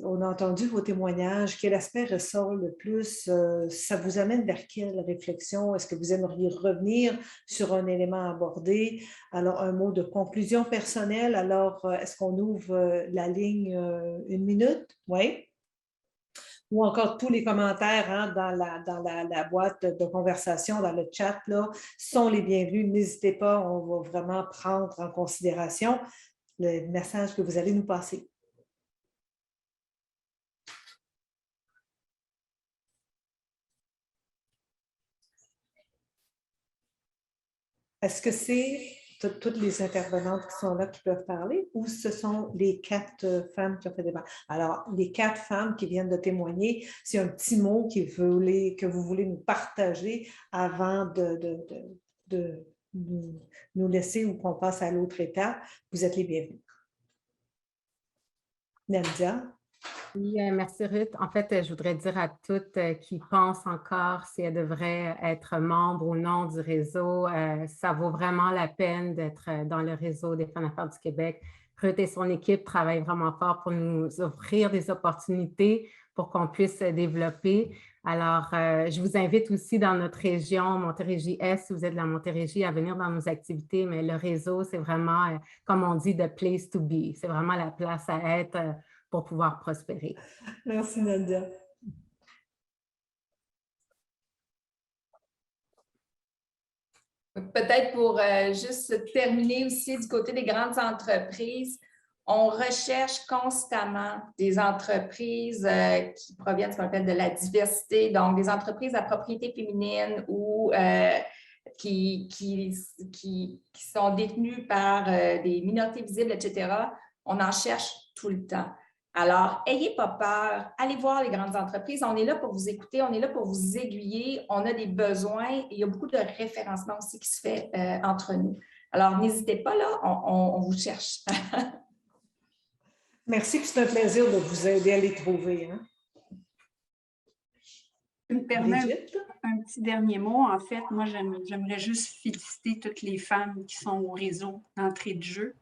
on a entendu vos témoignages, quel aspect ressort le plus? Ça vous amène vers quelle réflexion? Est-ce que vous aimeriez revenir sur un élément abordé? Alors, un mot de conclusion personnelle. Alors, est-ce qu'on ouvre la ligne 1 minute? Oui. Ou encore tous les commentaires hein, dans la boîte de conversation, dans le chat, là, sont les bienvenus. N'hésitez pas, on va vraiment prendre en considération le message que vous allez nous passer. Est-ce que c'est toutes les intervenantes qui sont là qui peuvent parler ou ce sont les 4 femmes qui ont fait débat? Alors, les 4 femmes qui viennent de témoigner, c'est un petit mot que vous voulez nous partager avant de de nous laisser ou qu'on passe à l'autre étape, vous êtes les bienvenus. Nadia? Oui, merci Ruth. En fait, je voudrais dire à toutes qui pensent encore si elles devraient être membres ou non du réseau, ça vaut vraiment la peine d'être dans le réseau des femmes d'affaires du Québec. Ruth et son équipe travaillent vraiment fort pour nous offrir des opportunités pour qu'on puisse se développer. Alors, je vous invite aussi dans notre région, Montérégie-Est, si vous êtes de la Montérégie, à venir dans nos activités, mais le réseau, c'est vraiment, comme on dit, the place to be. C'est vraiment la place à être pour pouvoir prospérer. Merci, Nadia. Peut-être pour juste terminer aussi du côté des grandes entreprises, on recherche constamment des entreprises qui proviennent de ce qu'on appelle de la diversité, donc des entreprises à propriété féminine ou qui sont détenues par des minorités visibles, etc. On en cherche tout le temps. Alors, n'ayez pas peur, allez voir les grandes entreprises. On est là pour vous écouter, on est là pour vous aiguiller. On a des besoins et il y a beaucoup de référencement aussi qui se fait entre nous. Alors, n'hésitez pas, là, on vous cherche. Merci, puis c'est un plaisir de vous aider à les trouver. Hein? Je me permets un petit dernier mot. En fait, moi, j'aimerais juste féliciter toutes les femmes qui sont au réseau d'entrée de jeu,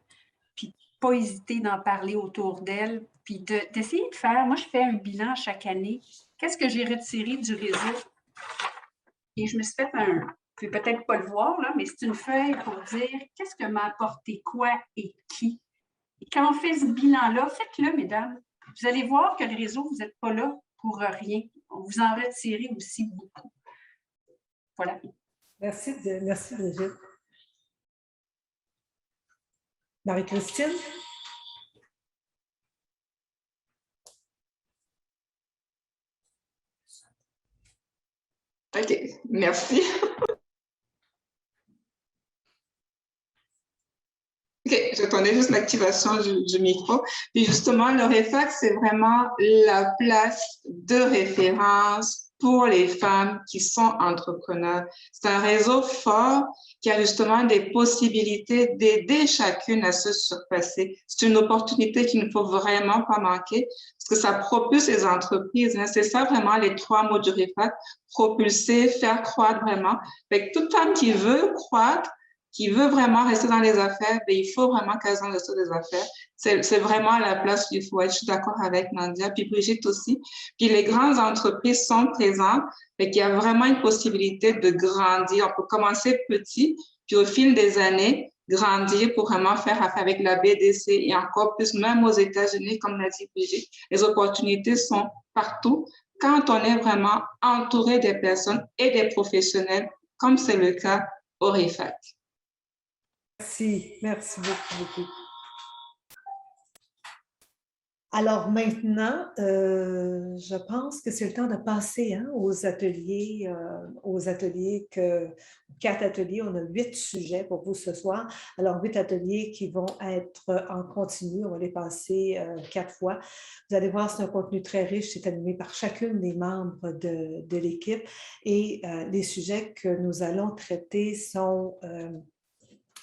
puis pas hésiter d'en parler autour d'elles, puis d'essayer de faire. Moi, je fais un bilan chaque année. Qu'est-ce que j'ai retiré du réseau? Et je me suis fait vous pouvez peut-être pas le voir, là, mais c'est une feuille pour dire qu'est-ce que m'a apporté quoi et qui. Et quand on fait ce bilan-là, faites-le, mesdames. Vous allez voir que le réseau, vous n'êtes pas là pour rien. Vous en retirez aussi beaucoup. Voilà. Merci Brigitte. Marie-Christine? OK, merci. OK, j'attendais juste l'activation du micro. Puis justement, le REFAC, c'est vraiment la place de référence pour les femmes qui sont entrepreneurs. C'est un réseau fort qui a justement des possibilités d'aider chacune à se surpasser. C'est une opportunité qu'il ne faut vraiment pas manquer parce que ça propulse les entreprises. Hein. C'est ça vraiment les 3 mots du REFAC, propulser, faire croître vraiment. Avec toute femme qui veut croître, qui veut vraiment rester dans les affaires, bien, il faut vraiment qu'elle en reste des affaires. C'est vraiment la place qu'il faut être. Je suis d'accord avec Nadia, puis Brigitte aussi. Puis les grandes entreprises sont présentes, mais qu'il y a vraiment une possibilité de grandir. On peut commencer petit, puis au fil des années, grandir pour vraiment faire affaire avec la BDC et encore plus, même aux États-Unis, comme l'a dit Brigitte. Les opportunités sont partout quand on est vraiment entouré des personnes et des professionnels, comme c'est le cas au REFAC. Merci beaucoup. Alors maintenant, je pense que c'est le temps de passer aux ateliers, 4 ateliers. On a 8 sujets pour vous ce soir. Alors, 8 ateliers qui vont être en continu. On va les passer 4 fois. Vous allez voir, c'est un contenu très riche. C'est animé par chacune des membres de l'équipe. Et les sujets que nous allons traiter sont...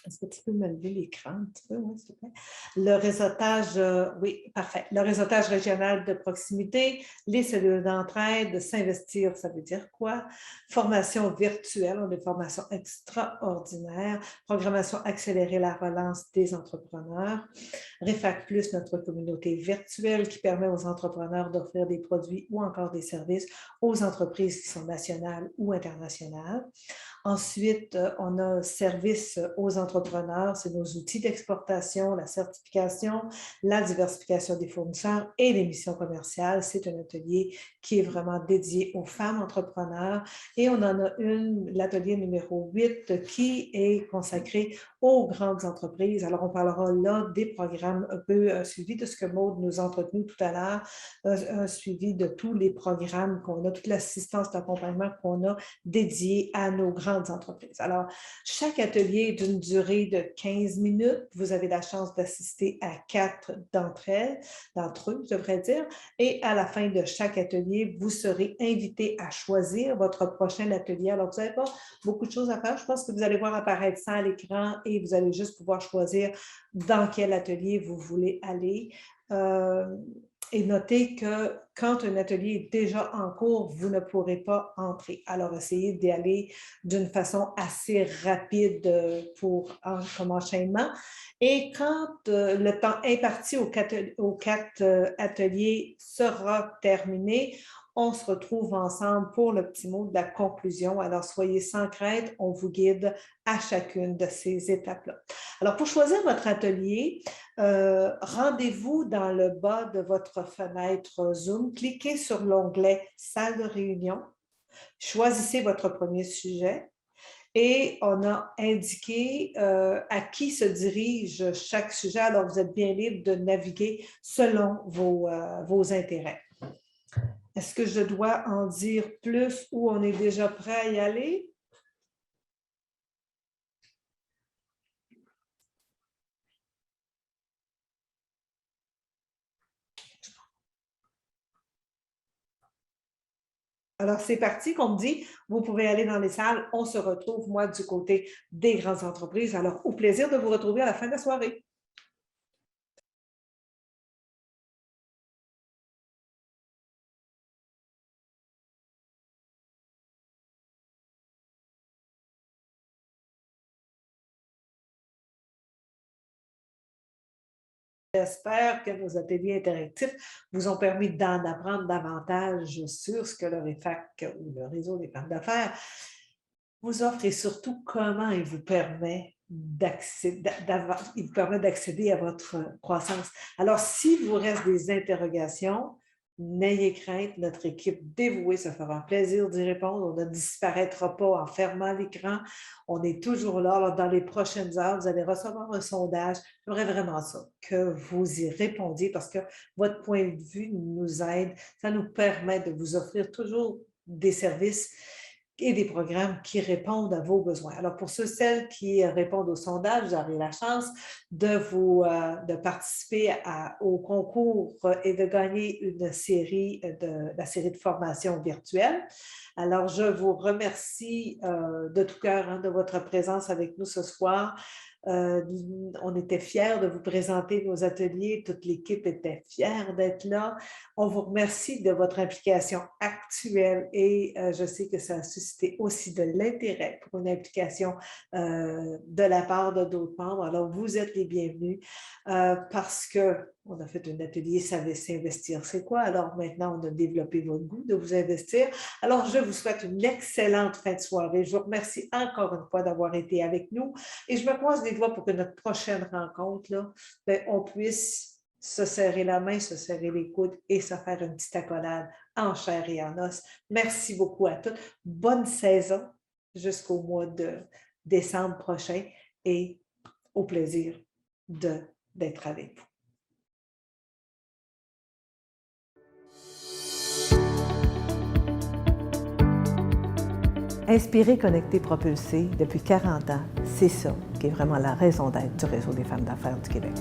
Est-ce que tu peux me lever l'écran un petit peu, oui, s'il te plaît? Le réseautage, oui, parfait. Le réseautage régional de proximité, les cellules d'entraide, s'investir, ça veut dire quoi? Formation virtuelle, on a des formations extraordinaires. Programmation accélérer la relance des entrepreneurs. REFAC Plus, notre communauté virtuelle qui permet aux entrepreneurs d'offrir des produits ou encore des services aux entreprises qui sont nationales ou internationales. Ensuite, on a service aux entrepreneurs, c'est nos outils d'exportation, la certification, la diversification des fournisseurs et les missions commerciales. C'est un atelier qui est vraiment dédié aux femmes entrepreneurs. Et on en a l'atelier numéro 8 qui est consacré aux grandes entreprises. Alors, on parlera là des programmes un peu suivis de ce que Maude nous a entretenu tout à l'heure, un suivi de tous les programmes qu'on a, toute l'assistance d'accompagnement qu'on a dédiée à nos grandes entreprises. Alors, chaque atelier est d'une durée de 15 minutes. Vous avez la chance d'assister à 4 d'entre eux, je devrais dire. Et à la fin de chaque atelier, vous serez invité à choisir votre prochain atelier. Alors, vous n'avez pas beaucoup de choses à faire. Je pense que vous allez voir apparaître ça à l'écran et vous allez juste pouvoir choisir dans quel atelier vous voulez aller. Et notez que quand un atelier est déjà en cours, vous ne pourrez pas entrer. Alors, essayez d'y aller d'une façon assez rapide comme enchaînement. Et quand le temps imparti aux 4 ateliers sera terminé, on se retrouve ensemble pour le petit mot de la conclusion. Alors, soyez sans crainte, on vous guide à chacune de ces étapes-là. Alors, pour choisir votre atelier, rendez-vous dans le bas de votre fenêtre Zoom, cliquez sur l'onglet « Salle de réunion », choisissez votre premier sujet et on a indiqué à qui se dirige chaque sujet. Alors, vous êtes bien libre de naviguer selon vos intérêts. Est-ce que je dois en dire plus ou on est déjà prêt à y aller? Alors, c'est parti, comme dit, vous pouvez aller dans les salles. On se retrouve, moi, du côté des grandes entreprises. Alors, au plaisir de vous retrouver à la fin de la soirée. J'espère que nos ateliers interactifs vous ont permis d'en apprendre davantage sur ce que le REFAC ou le réseau des femmes d'affaires vous offre et surtout comment il vous permet d'accéder à votre croissance. Alors, s'il vous reste des interrogations, n'ayez crainte, notre équipe dévouée se fera plaisir d'y répondre. On ne disparaîtra pas en fermant l'écran. On est toujours là. Alors, dans les prochaines heures, vous allez recevoir un sondage. J'aimerais vraiment ça, que vous y répondiez parce que votre point de vue nous aide. Ça nous permet de vous offrir toujours des services et des programmes qui répondent à vos besoins. Alors, pour celles qui répondent au sondage, vous aurez la chance de participer au concours et de gagner la série de formation virtuelle. Alors, je vous remercie de tout cœur de votre présence avec nous ce soir. On était fiers de vous présenter nos ateliers. Toute l'équipe était fière d'être là. On vous remercie de votre implication actuelle et je sais que ça a suscité aussi de l'intérêt pour une implication de la part de d'autres membres. Alors, vous êtes les bienvenus parce qu'on a fait un atelier « Savez s'investir, c'est quoi? » Alors, maintenant, on a développé votre goût de vous investir. Alors, je vous souhaite une excellente fin de soirée. Je vous remercie encore une fois d'avoir été avec nous et je me croise les doigts pour que notre prochaine rencontre, là, on puisse se serrer la main, se serrer les coudes et se faire une petite accolade en chair et en os. Merci beaucoup à toutes. Bonne saison jusqu'au mois de décembre prochain et au plaisir d'être avec vous. Inspirer, connecter, propulser, depuis 40 ans, c'est ça qui est vraiment la raison d'être du Réseau des femmes d'affaires du Québec.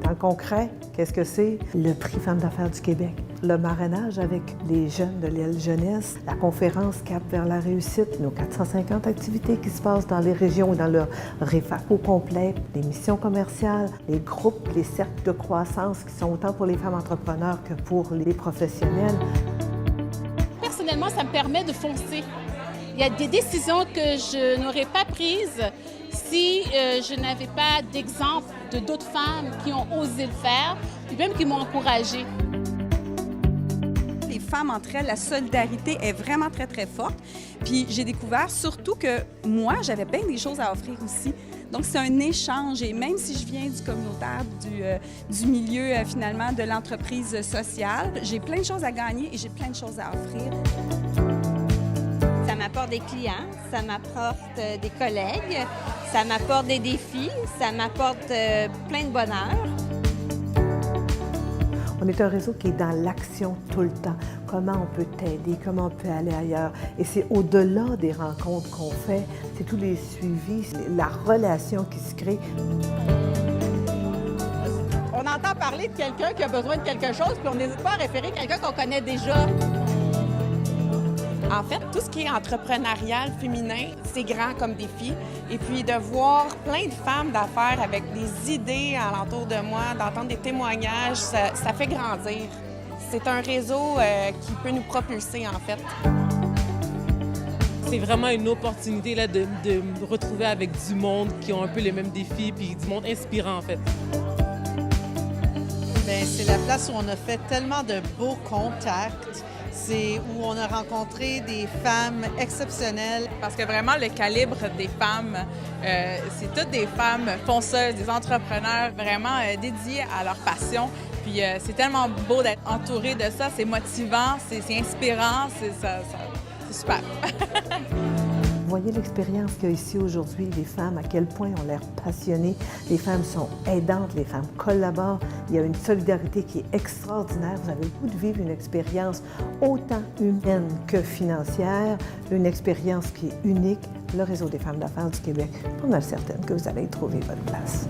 Dans le concret, qu'est-ce que c'est? Le prix Femmes d'affaires du Québec, le marrainage avec les jeunes de l'aile jeunesse, la conférence Cap vers la réussite, nos 450 activités qui se passent dans les régions et dans le REFAC au complet, les missions commerciales, les groupes, les cercles de croissance qui sont autant pour les femmes entrepreneurs que pour les professionnels. Personnellement, ça me permet de foncer. Il y a des décisions que je n'aurais pas prises si je n'avais pas d'exemple de d'autres femmes qui ont osé le faire, et même qui m'ont encouragée. Les femmes entre elles, la solidarité est vraiment très, très forte. Puis j'ai découvert surtout que moi, j'avais bien des choses à offrir aussi. Donc, c'est un échange. Et même si je viens du communautaire, du milieu, finalement, de l'entreprise sociale, j'ai plein de choses à gagner et j'ai plein de choses à offrir. Ça m'apporte des clients, ça m'apporte des collègues, ça m'apporte des défis, ça m'apporte plein de bonheur. On est un réseau qui est dans l'action tout le temps. Comment on peut t'aider, comment on peut aller ailleurs. Et c'est au-delà des rencontres qu'on fait, c'est tous les suivis, la relation qui se crée. On entend parler de quelqu'un qui a besoin de quelque chose, puis on n'hésite pas à référer quelqu'un qu'on connaît déjà. En fait, tout ce qui est entrepreneurial féminin, c'est grand comme défi. Et puis de voir plein de femmes d'affaires avec des idées alentour de moi, d'entendre des témoignages, ça fait grandir. C'est un réseau qui peut nous propulser, en fait. C'est vraiment une opportunité là, de me retrouver avec du monde qui ont un peu les mêmes défis, puis du monde inspirant, en fait. Bien, c'est la place où on a fait tellement de beaux contacts. C'est où on a rencontré des femmes exceptionnelles. Parce que vraiment, le calibre des femmes, c'est toutes des femmes fonceuses, des entrepreneurs vraiment dédiées à leur passion. Puis c'est tellement beau d'être entouré de ça. C'est motivant, c'est inspirant, c'est super. Vous voyez l'expérience qu'il y a ici aujourd'hui, les femmes, à quel point ont l'air passionnées. Les femmes sont aidantes, les femmes collaborent. Il y a une solidarité qui est extraordinaire. Vous avez le goût de vivre une expérience autant humaine que financière, une expérience qui est unique. Le Réseau des femmes d'affaires du Québec, pas mal certaine que vous allez y trouver votre place.